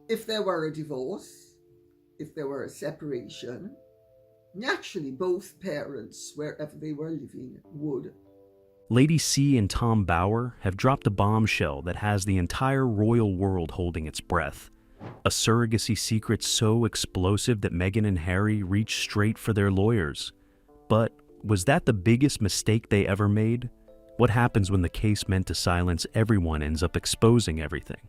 If there were a divorce, if there were a separation, naturally both parents, wherever they were living, would. Lady C and Tom Bower have dropped a bombshell that has the entire royal world holding its breath. A surrogacy secret so explosive that Meghan and Harry reached straight for their lawyers. But was that the biggest mistake they ever made? What happens when the case meant to silence everyone ends up exposing everything?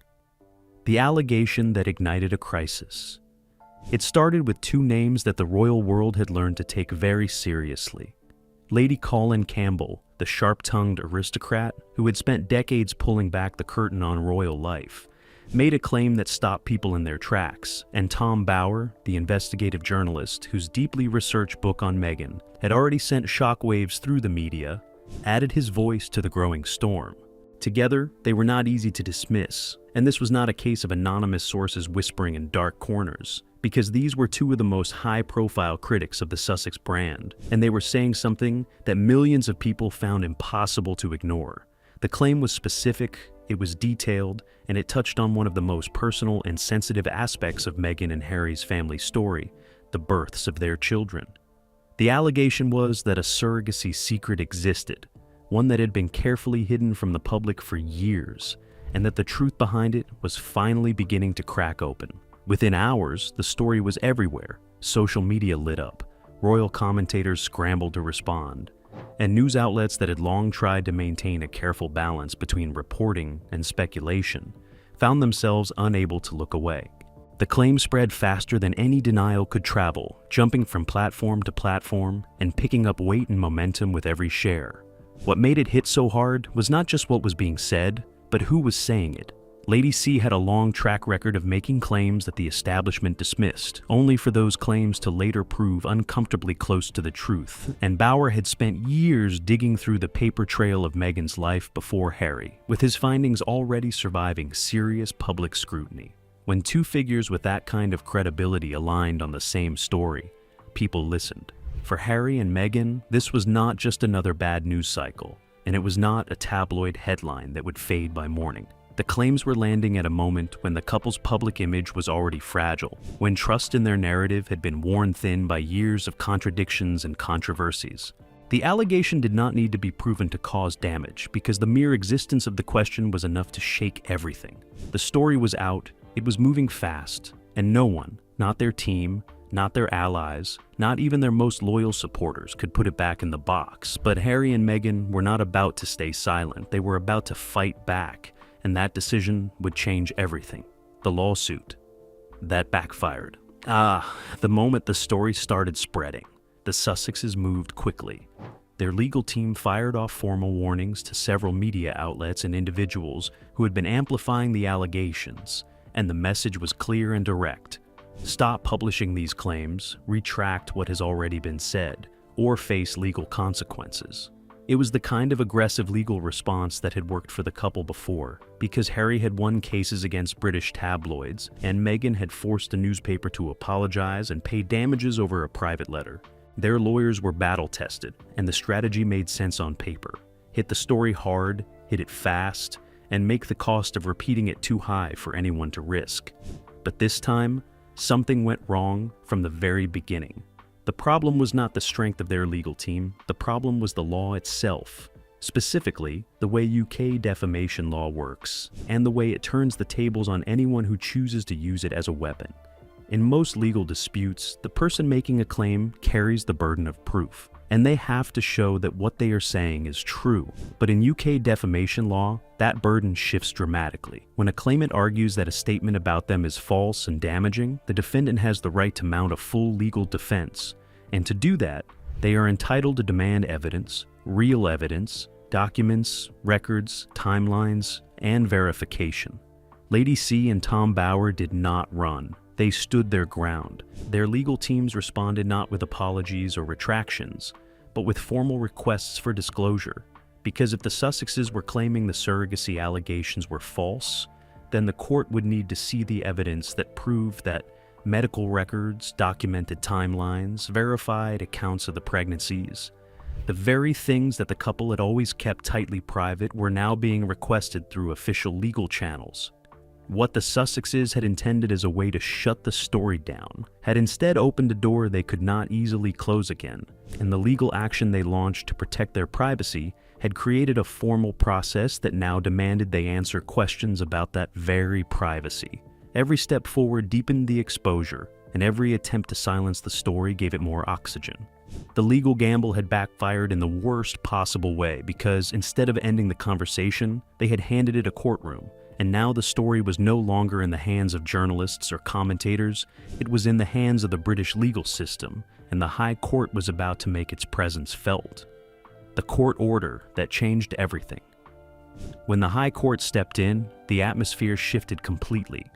The allegation that ignited a crisis. It started with two names that the royal world had learned to take very seriously. Lady Colin Campbell, the sharp-tongued aristocrat who had spent decades pulling back the curtain on royal life, made a claim that stopped people in their tracks, and Tom Bower, the investigative journalist whose deeply researched book on Meghan had already sent shockwaves through the media, added his voice to the growing storm. Together, they were not easy to dismiss, and this was not a case of anonymous sources whispering in dark corners, because these were two of the most high-profile critics of the Sussex brand, and they were saying something that millions of people found impossible to ignore. The claim was specific, it was detailed, and it touched on one of the most personal and sensitive aspects of Meghan and Harry's family story, the births of their children. The allegation was that a surrogacy secret existed, one that had been carefully hidden from the public for years, and that the truth behind it was finally beginning to crack open. Within hours, the story was everywhere. Social media lit up, royal commentators scrambled to respond, and news outlets that had long tried to maintain a careful balance between reporting and speculation found themselves unable to look away. The claim spread faster than any denial could travel, jumping from platform to platform and picking up weight and momentum with every share. What made it hit so hard was not just what was being said, but who was saying it. Lady C had a long track record of making claims that the establishment dismissed, only for those claims to later prove uncomfortably close to the truth. And Bower had spent years digging through the paper trail of Meghan's life before Harry, with his findings already surviving serious public scrutiny. When two figures with that kind of credibility aligned on the same story, people listened. For Harry and Meghan, this was not just another bad news cycle, and it was not a tabloid headline that would fade by morning. The claims were landing at a moment when the couple's public image was already fragile, when trust in their narrative had been worn thin by years of contradictions and controversies. The allegation did not need to be proven to cause damage, because the mere existence of the question was enough to shake everything. The story was out, it was moving fast, and no one, not their team, not their allies, not even their most loyal supporters, could put it back in the box. But Harry and Meghan were not about to stay silent, they were about to fight back. And that decision would change everything. The lawsuit. That backfired. The moment the story started spreading, the Sussexes moved quickly. Their legal team fired off formal warnings to several media outlets and individuals who had been amplifying the allegations, and the message was clear and direct. Stop publishing these claims, retract what has already been said, or face legal consequences. It was the kind of aggressive legal response that had worked for the couple before, because Harry had won cases against British tabloids, and Meghan had forced a newspaper to apologize and pay damages over a private letter. Their lawyers were battle-tested, and the strategy made sense on paper. Hit the story hard, hit it fast, and make the cost of repeating it too high for anyone to risk. But this time, something went wrong from the very beginning. The problem was not the strength of their legal team, the problem was the law itself. Specifically, the way UK defamation law works, and the way it turns the tables on anyone who chooses to use it as a weapon. In most legal disputes, the person making a claim carries the burden of proof, and they have to show that what they are saying is true. But in UK defamation law, that burden shifts dramatically. When a claimant argues that a statement about them is false and damaging, the defendant has the right to mount a full legal defense. And to do that, they are entitled to demand evidence, real evidence, documents, records, timelines, and verification. Lady C and Tom Bower did not run. They stood their ground. Their legal teams responded not with apologies or retractions, but with formal requests for disclosure. Because if the Sussexes were claiming the surrogacy allegations were false, then the court would need to see the evidence that proved that medical records, documented timelines, verified accounts of the pregnancies. The very things that the couple had always kept tightly private were now being requested through official legal channels. What the Sussexes had intended as a way to shut the story down had instead opened a door they could not easily close again, and the legal action they launched to protect their privacy had created a formal process that now demanded they answer questions about that very privacy. Every step forward deepened the exposure, and every attempt to silence the story gave it more oxygen. The legal gamble had backfired in the worst possible way because instead of ending the conversation, they had handed it a courtroom, and now the story was no longer in the hands of journalists or commentators, it was in the hands of the British legal system, and the High Court was about to make its presence felt. The court order that changed everything. When the High Court stepped in, the atmosphere shifted completely.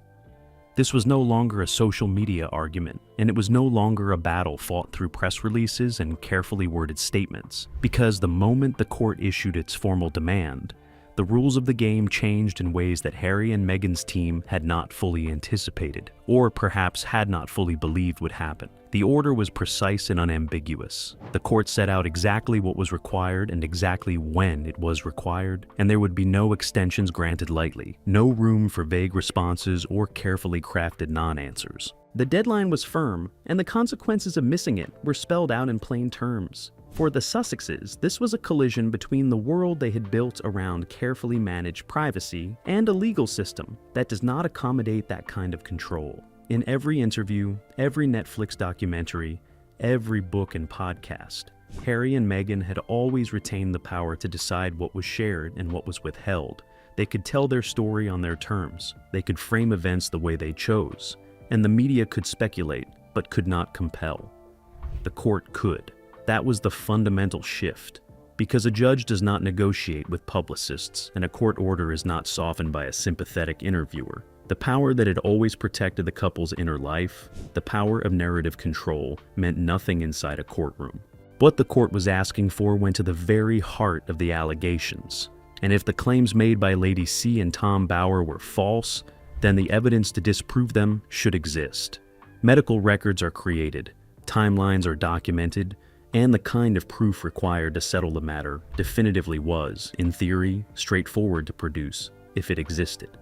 This was no longer a social media argument, and it was no longer a battle fought through press releases and carefully worded statements, because the moment the court issued its formal demand, the rules of the game changed in ways that Harry and Meghan's team had not fully anticipated, or perhaps had not fully believed would happen. The order was precise and unambiguous. The court set out exactly what was required and exactly when it was required, and there would be no extensions granted lightly, no room for vague responses or carefully crafted non-answers. The deadline was firm, and the consequences of missing it were spelled out in plain terms. For the Sussexes, this was a collision between the world they had built around carefully managed privacy and a legal system that does not accommodate that kind of control. In every interview, every Netflix documentary, every book and podcast, Harry and Meghan had always retained the power to decide what was shared and what was withheld. They could tell their story on their terms. They could frame events the way they chose. And the media could speculate, but could not compel. The court could. That was the fundamental shift, because a judge does not negotiate with publicists, and a court order is not softened by a sympathetic interviewer. The power that had always protected the couple's inner life, the power of narrative control, meant nothing inside a courtroom. What the court was asking for went to the very heart of the allegations, and if the claims made by Lady C and Tom Bower were false, then the evidence to disprove them should exist. Medical records are created, timelines are documented, and the kind of proof required to settle the matter definitively was, in theory, straightforward to produce, if it existed.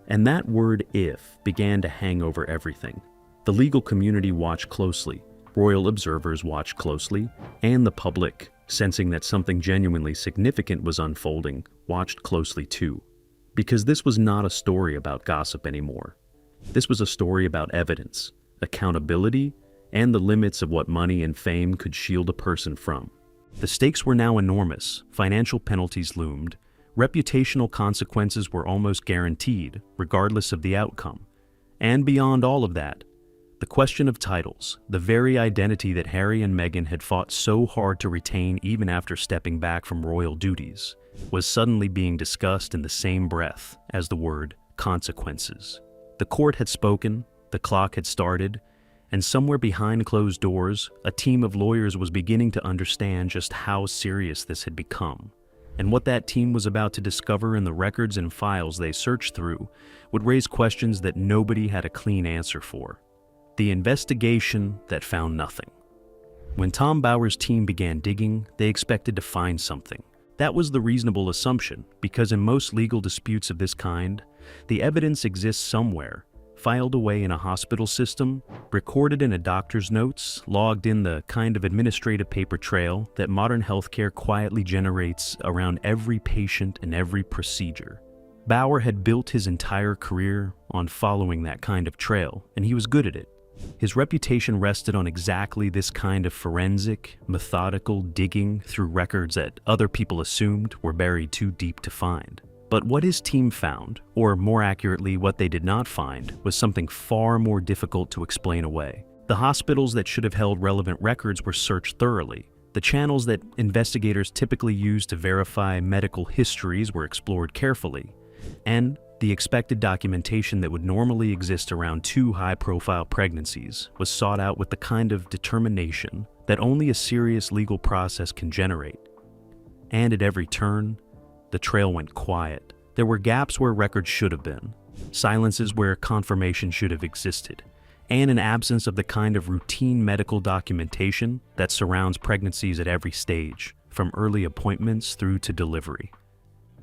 And that word "if" began to hang over everything. The legal community watched closely, royal observers watched closely, and the public, sensing that something genuinely significant was unfolding, watched closely too. Because this was not a story about gossip anymore. This was a story about evidence, accountability, and the limits of what money and fame could shield a person from. The stakes were now enormous, financial penalties loomed, reputational consequences were almost guaranteed, regardless of the outcome. And beyond all of that, the question of titles, the very identity that Harry and Meghan had fought so hard to retain even after stepping back from royal duties, was suddenly being discussed in the same breath as the word consequences. The court had spoken, the clock had started, and somewhere behind closed doors, a team of lawyers was beginning to understand just how serious this had become. And what that team was about to discover in the records and files they searched through would raise questions that nobody had a clean answer for. The investigation that found nothing. When Tom Bower's team began digging, they expected to find something. That was the reasonable assumption, because in most legal disputes of this kind, the evidence exists somewhere, filed away in a hospital system, recorded in a doctor's notes, logged in the kind of administrative paper trail that modern healthcare quietly generates around every patient and every procedure. Bower had built his entire career on following that kind of trail, and he was good at it. His reputation rested on exactly this kind of forensic, methodical digging through records that other people assumed were buried too deep to find. But what his team found, or more accurately what they did not find, was something far more difficult to explain away. The hospitals that should have held relevant records were searched thoroughly. The channels that investigators typically use to verify medical histories were explored carefully. And the expected documentation that would normally exist around two high-profile pregnancies was sought out with the kind of determination that only a serious legal process can generate. And at every turn, the trail went quiet. There were gaps where records should have been, silences where confirmation should have existed, and an absence of the kind of routine medical documentation that surrounds pregnancies at every stage, from early appointments through to delivery.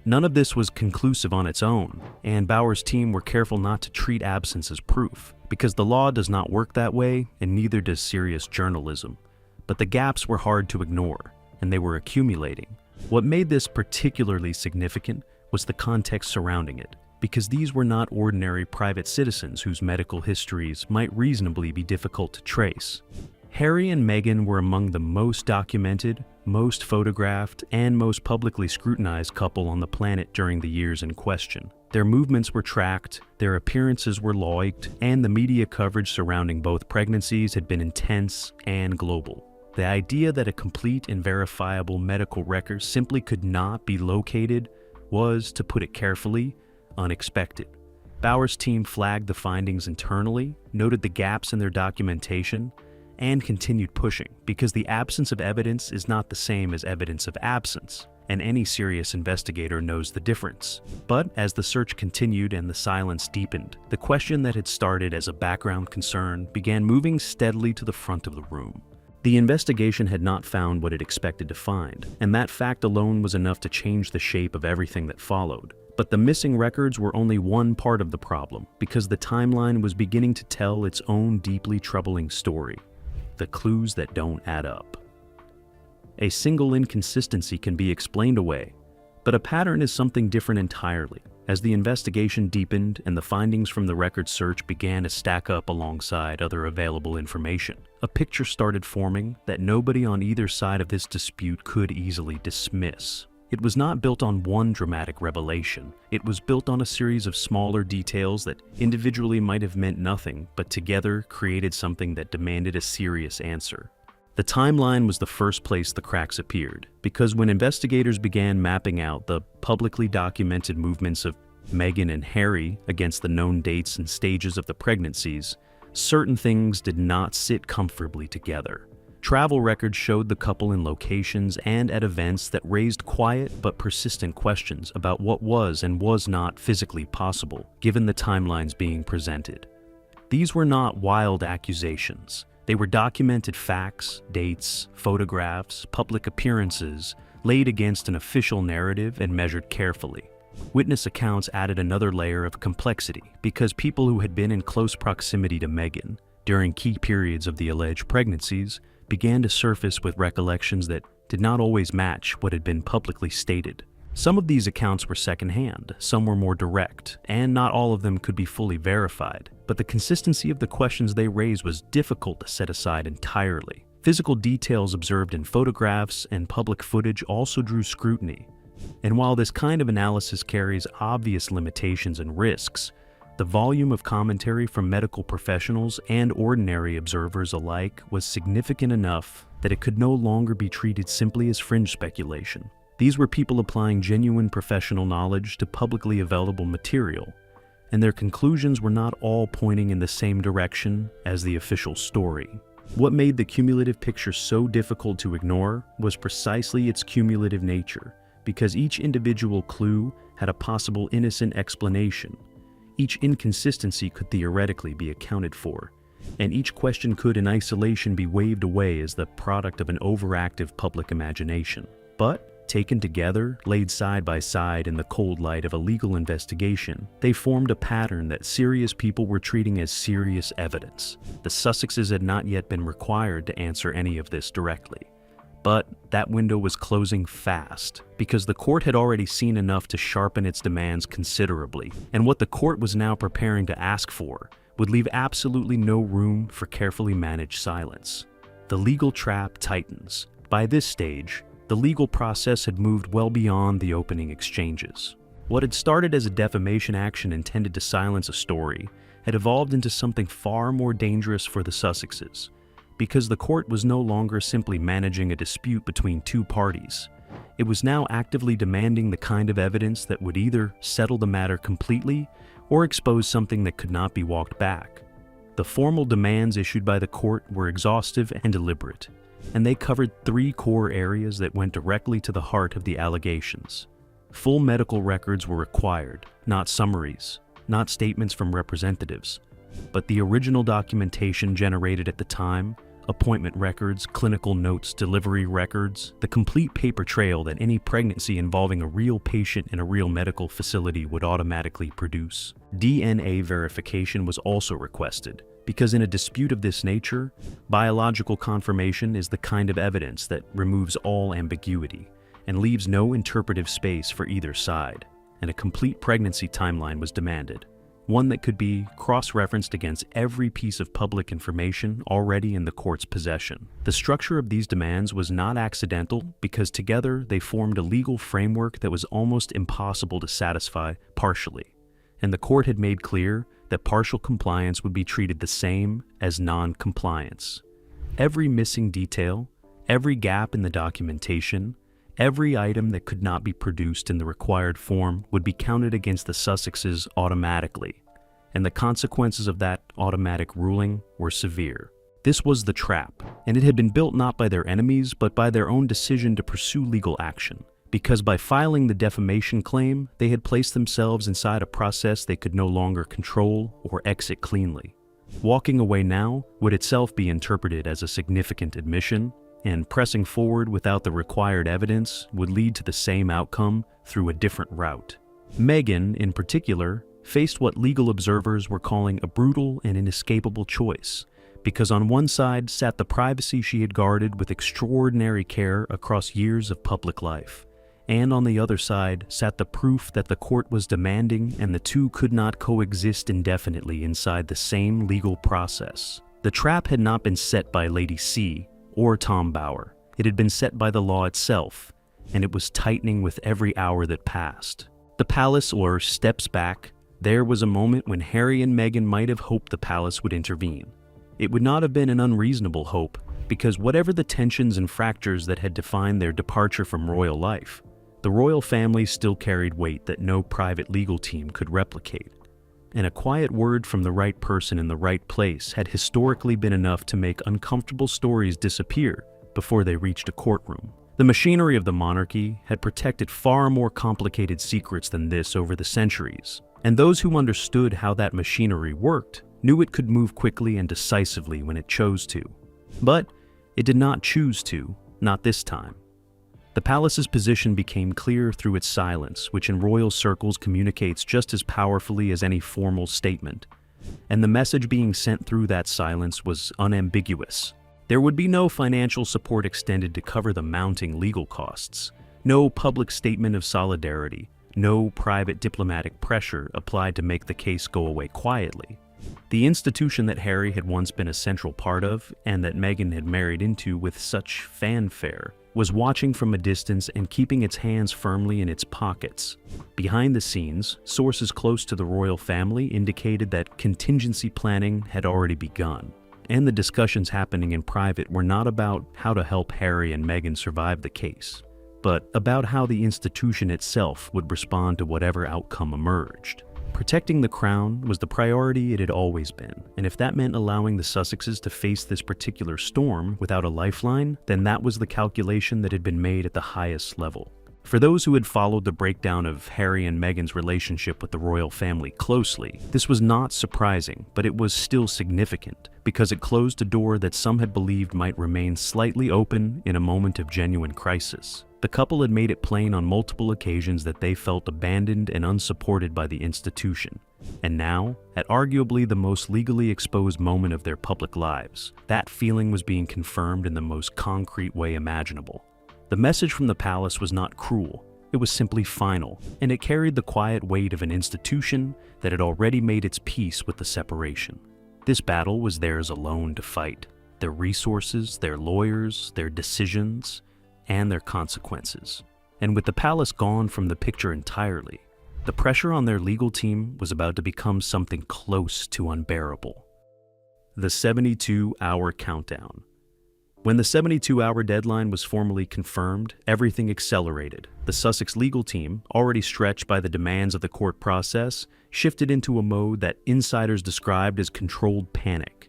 None of this was conclusive on its own, and Bauer's team were careful not to treat absence as proof, because the law does not work that way, and neither does serious journalism. But the gaps were hard to ignore, and they were accumulating. What made this particularly significant was the context surrounding it, because these were not ordinary private citizens whose medical histories might reasonably be difficult to trace. Harry and Meghan were among the most documented, most photographed, and most publicly scrutinized couple on the planet during the years in question. Their movements were tracked, their appearances were liked, and the media coverage surrounding both pregnancies had been intense and global. The idea that a complete and verifiable medical record simply could not be located was, to put it carefully, unexpected. Bauer's team flagged the findings internally, noted the gaps in their documentation, and continued pushing, because the absence of evidence is not the same as evidence of absence, and any serious investigator knows the difference. But as the search continued and the silence deepened, the question that had started as a background concern began moving steadily to the front of the room. The investigation had not found what it expected to find, and that fact alone was enough to change the shape of everything that followed. But the missing records were only one part of the problem, because the timeline was beginning to tell its own deeply troubling story. The clues that don't add up. A single inconsistency can be explained away, but a pattern is something different entirely. As the investigation deepened and the findings from the record search began to stack up alongside other available information, a picture started forming that nobody on either side of this dispute could easily dismiss. It was not built on one dramatic revelation. It was built on a series of smaller details that individually might have meant nothing, but together created something that demanded a serious answer. The timeline was the first place the cracks appeared, because when investigators began mapping out the publicly documented movements of Meghan and Harry against the known dates and stages of the pregnancies, certain things did not sit comfortably together. Travel records showed the couple in locations and at events that raised quiet but persistent questions about what was and was not physically possible, given the timelines being presented. These were not wild accusations. They were documented facts, dates, photographs, public appearances, laid against an official narrative and measured carefully. Witness accounts added another layer of complexity, because people who had been in close proximity to Meghan during key periods of the alleged pregnancies began to surface with recollections that did not always match what had been publicly stated. Some of these accounts were secondhand, some were more direct, and not all of them could be fully verified. But the consistency of the questions they raised was difficult to set aside entirely. Physical details observed in photographs and public footage also drew scrutiny. And while this kind of analysis carries obvious limitations and risks, the volume of commentary from medical professionals and ordinary observers alike was significant enough that it could no longer be treated simply as fringe speculation. These were people applying genuine professional knowledge to publicly available material, and their conclusions were not all pointing in the same direction as the official story. What made the cumulative picture so difficult to ignore was precisely its cumulative nature, because each individual clue had a possible innocent explanation. Each inconsistency could theoretically be accounted for, and each question could in isolation be waved away as the product of an overactive public imagination. But, taken together, laid side by side in the cold light of a legal investigation, they formed a pattern that serious people were treating as serious evidence. The Sussexes had not yet been required to answer any of this directly. But that window was closing fast, because the court had already seen enough to sharpen its demands considerably, and what the court was now preparing to ask for would leave absolutely no room for carefully managed silence. The legal trap tightens. By this stage, the legal process had moved well beyond the opening exchanges. What had started as a defamation action intended to silence a story had evolved into something far more dangerous for the Sussexes, because the court was no longer simply managing a dispute between two parties. It was now actively demanding the kind of evidence that would either settle the matter completely or expose something that could not be walked back. The formal demands issued by the court were exhaustive and deliberate, and they covered three core areas that went directly to the heart of the allegations. Full medical records were required, not summaries, not statements from representatives, but the original documentation generated at the time appointment records, clinical notes, delivery records, the complete paper trail that any pregnancy involving a real patient in a real medical facility would automatically produce. DNA verification was also requested, because in a dispute of this nature, biological confirmation is the kind of evidence that removes all ambiguity and leaves no interpretive space for either side, and a complete pregnancy timeline was demanded, one that could be cross-referenced against every piece of public information already in the court's possession. The structure of these demands was not accidental because together they formed a legal framework that was almost impossible to satisfy partially, and the court had made clear that partial compliance would be treated the same as non-compliance. Every missing detail, every gap in the documentation, every item that could not be produced in the required form would be counted against the Sussexes automatically, and the consequences of that automatic ruling were severe. This was the trap, and it had been built not by their enemies but by their own decision to pursue legal action, because by filing the defamation claim, they had placed themselves inside a process they could no longer control or exit cleanly. Walking away now would itself be interpreted as a significant admission, and pressing forward without the required evidence would lead to the same outcome through a different route. Meghan, in particular, faced what legal observers were calling a brutal and inescapable choice, because on one side sat the privacy she had guarded with extraordinary care across years of public life, and on the other side sat the proof that the court was demanding, and the two could not coexist indefinitely inside the same legal process. The trap had not been set by Lady C or Tom Bower. It had been set by the law itself, and it was tightening with every hour that passed. The palace, or steps back, there was a moment when Harry and Meghan might have hoped the palace would intervene. It would not have been an unreasonable hope, because whatever the tensions and fractures that had defined their departure from royal life, the royal family still carried weight that no private legal team could replicate. And a quiet word from the right person in the right place had historically been enough to make uncomfortable stories disappear before they reached a courtroom. The machinery of the monarchy had protected far more complicated secrets than this over the centuries, and those who understood how that machinery worked knew it could move quickly and decisively when it chose to. But it did not choose to, not this time. The palace's position became clear through its silence, which in royal circles communicates just as powerfully as any formal statement. And the message being sent through that silence was unambiguous. There would be no financial support extended to cover the mounting legal costs, no public statement of solidarity, no private diplomatic pressure applied to make the case go away quietly. The institution that Harry had once been a central part of, and that Meghan had married into with such fanfare, was watching from a distance and keeping its hands firmly in its pockets. Behind the scenes, sources close to the royal family indicated that contingency planning had already begun, and the discussions happening in private were not about how to help Harry and Meghan survive the case, but about how the institution itself would respond to whatever outcome emerged. Protecting the crown was the priority it had always been, and if that meant allowing the Sussexes to face this particular storm without a lifeline, then that was the calculation that had been made at the highest level. For those who had followed the breakdown of Harry and Meghan's relationship with the royal family closely, this was not surprising, but it was still significant, because it closed a door that some had believed might remain slightly open in a moment of genuine crisis. The couple had made it plain on multiple occasions that they felt abandoned and unsupported by the institution. And now, at arguably the most legally exposed moment of their public lives, that feeling was being confirmed in the most concrete way imaginable. The message from the palace was not cruel, it was simply final, and it carried the quiet weight of an institution that had already made its peace with the separation. This battle was theirs alone to fight, their resources, their lawyers, their decisions, and their consequences. And with the palace gone from the picture entirely, the pressure on their legal team was about to become something close to unbearable. The 72-hour countdown. When the 72-hour deadline was formally confirmed, everything accelerated. The Sussex legal team, already stretched by the demands of the court process, shifted into a mode that insiders described as controlled panic.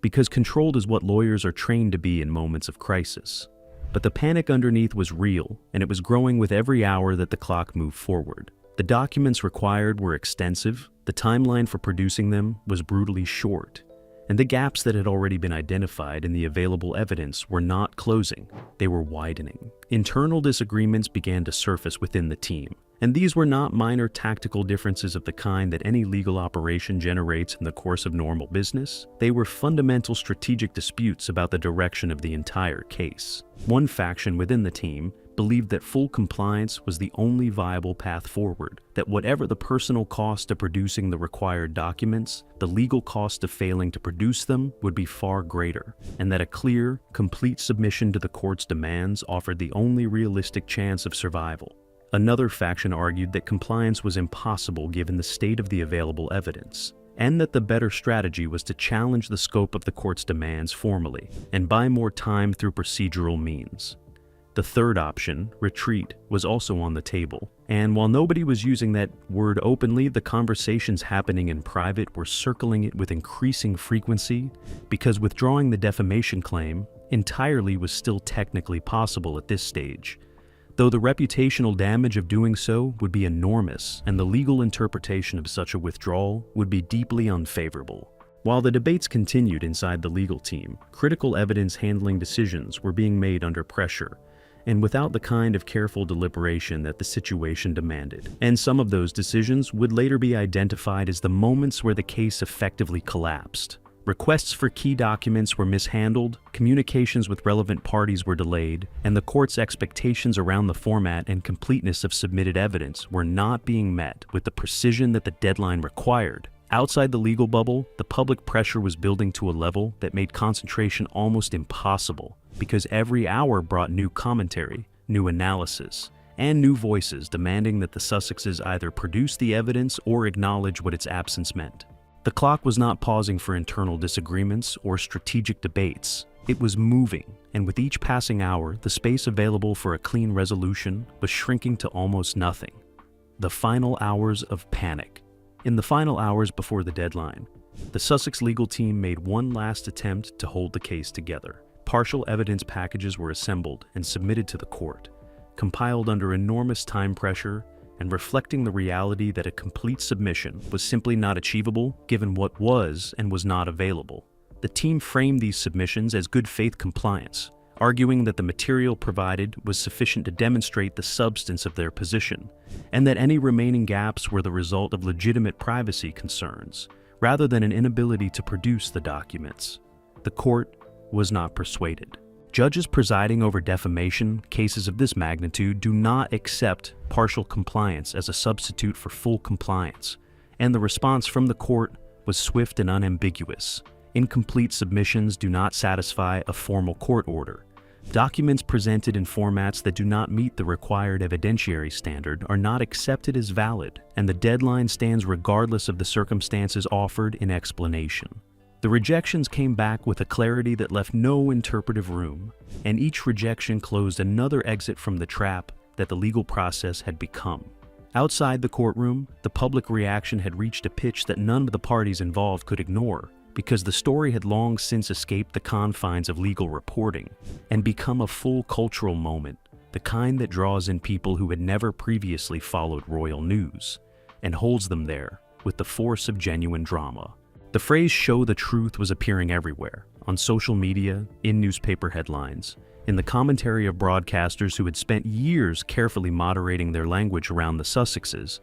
Because controlled is what lawyers are trained to be in moments of crisis. But the panic underneath was real, and it was growing with every hour that the clock moved forward. The documents required were extensive, the timeline for producing them was brutally short, and the gaps that had already been identified in the available evidence were not closing, they were widening. Internal disagreements began to surface within the team, and these were not minor tactical differences of the kind that any legal operation generates in the course of normal business. They were fundamental strategic disputes about the direction of the entire case. One faction within the team believed that full compliance was the only viable path forward, that whatever the personal cost of producing the required documents, the legal cost of failing to produce them would be far greater, and that a clear, complete submission to the court's demands offered the only realistic chance of survival. Another faction argued that compliance was impossible given the state of the available evidence, and that the better strategy was to challenge the scope of the court's demands formally and buy more time through procedural means. The third option, retreat, was also on the table, and while nobody was using that word openly, the conversations happening in private were circling it with increasing frequency, because withdrawing the defamation claim entirely was still technically possible at this stage, though the reputational damage of doing so would be enormous and the legal interpretation of such a withdrawal would be deeply unfavorable. While the debates continued inside the legal team, critical evidence handling decisions were being made under pressure, and without the kind of careful deliberation that the situation demanded. And some of those decisions would later be identified as the moments where the case effectively collapsed. Requests for key documents were mishandled, communications with relevant parties were delayed, and the court's expectations around the format and completeness of submitted evidence were not being met with the precision that the deadline required. Outside the legal bubble, the public pressure was building to a level that made concentration almost impossible, because every hour brought new commentary, new analysis, and new voices demanding that the Sussexes either produce the evidence or acknowledge what its absence meant. The clock was not pausing for internal disagreements or strategic debates. It was moving, and with each passing hour, the space available for a clean resolution was shrinking to almost nothing. The final hours of panic. In the final hours before the deadline, the Sussex legal team made one last attempt to hold the case together. Partial evidence packages were assembled and submitted to the court, compiled under enormous time pressure and reflecting the reality that a complete submission was simply not achievable given what was and was not available. The team framed these submissions as good faith compliance, arguing that the material provided was sufficient to demonstrate the substance of their position, and that any remaining gaps were the result of legitimate privacy concerns, rather than an inability to produce the documents. The court was not persuaded. Judges presiding over defamation cases of this magnitude do not accept partial compliance as a substitute for full compliance, and the response from the court was swift and unambiguous. Incomplete submissions do not satisfy a formal court order. Documents presented in formats that do not meet the required evidentiary standard are not accepted as valid, and the deadline stands regardless of the circumstances offered in explanation. The rejections came back with a clarity that left no interpretive room, and each rejection closed another exit from the trap that the legal process had become. Outside the courtroom, the public reaction had reached a pitch that none of the parties involved could ignore, because the story had long since escaped the confines of legal reporting and become a full cultural moment, the kind that draws in people who had never previously followed royal news, and holds them there with the force of genuine drama. The phrase "show the truth" was appearing everywhere, on social media, in newspaper headlines, in the commentary of broadcasters who had spent years carefully moderating their language around the Sussexes,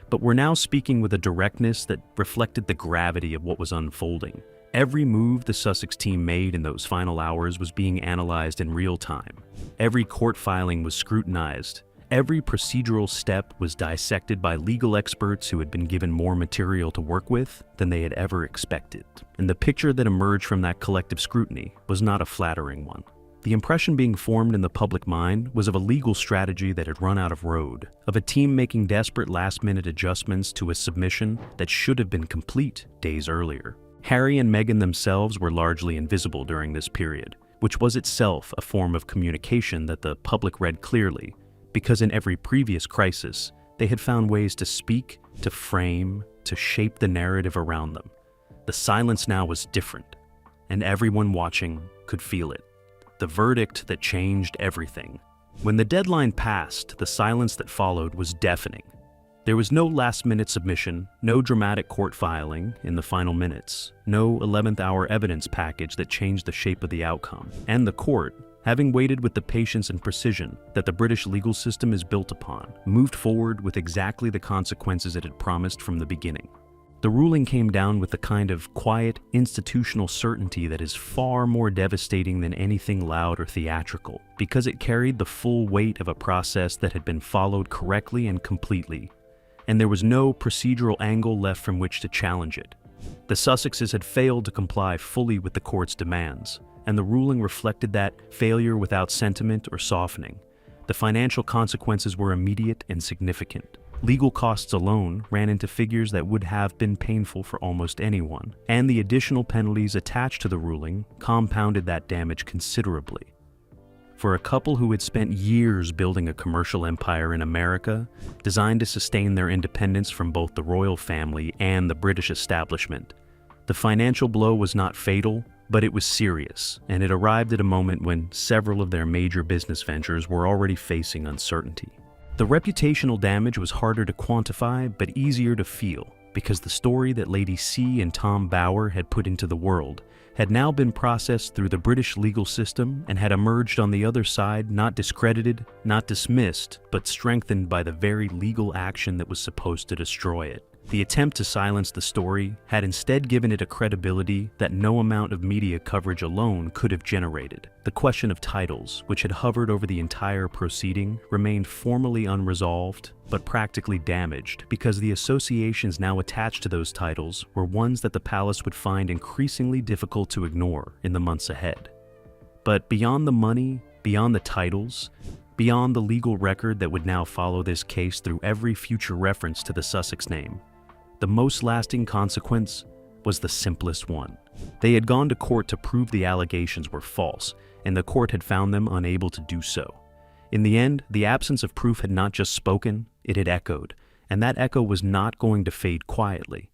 but were now speaking with a directness that reflected the gravity of what was unfolding. Every move the Sussex team made in those final hours was being analyzed in real time. Every court filing was scrutinized. Every procedural step was dissected by legal experts who had been given more material to work with than they had ever expected. And the picture that emerged from that collective scrutiny was not a flattering one. The impression being formed in the public mind was of a legal strategy that had run out of road, of a team making desperate last-minute adjustments to a submission that should have been complete days earlier. Harry and Meghan themselves were largely invisible during this period, which was itself a form of communication that the public read clearly, because in every previous crisis, they had found ways to speak, to frame, to shape the narrative around them. The silence now was different, and everyone watching could feel it. The verdict that changed everything. When the deadline passed, the silence that followed was deafening. There was no last-minute submission, no dramatic court filing in the final minutes, no 11th-hour evidence package that changed the shape of the outcome. And the court, having waited with the patience and precision that the British legal system is built upon, moved forward with exactly the consequences it had promised from the beginning. The ruling came down with the kind of quiet, institutional certainty that is far more devastating than anything loud or theatrical, because it carried the full weight of a process that had been followed correctly and completely, and there was no procedural angle left from which to challenge it. The Sussexes had failed to comply fully with the court's demands, and the ruling reflected that failure without sentiment or softening. The financial consequences were immediate and significant. Legal costs alone ran into figures that would have been painful for almost anyone, and the additional penalties attached to the ruling compounded that damage considerably. For a couple who had spent years building a commercial empire in America, designed to sustain their independence from both the royal family and the British establishment, the financial blow was not fatal, but it was serious, and it arrived at a moment when several of their major business ventures were already facing uncertainty. The reputational damage was harder to quantify but easier to feel, because the story that Lady C and Tom Bower had put into the world had now been processed through the British legal system and had emerged on the other side not discredited, not dismissed, but strengthened by the very legal action that was supposed to destroy it. The attempt to silence the story had instead given it a credibility that no amount of media coverage alone could have generated. The question of titles, which had hovered over the entire proceeding, remained formally unresolved, but practically damaged, because the associations now attached to those titles were ones that the palace would find increasingly difficult to ignore in the months ahead. But beyond the money, beyond the titles, beyond the legal record that would now follow this case through every future reference to the Sussex name, the most lasting consequence was the simplest one. They had gone to court to prove the allegations were false, and the court had found them unable to do so. In the end, the absence of proof had not just spoken, it had echoed, and that echo was not going to fade quietly.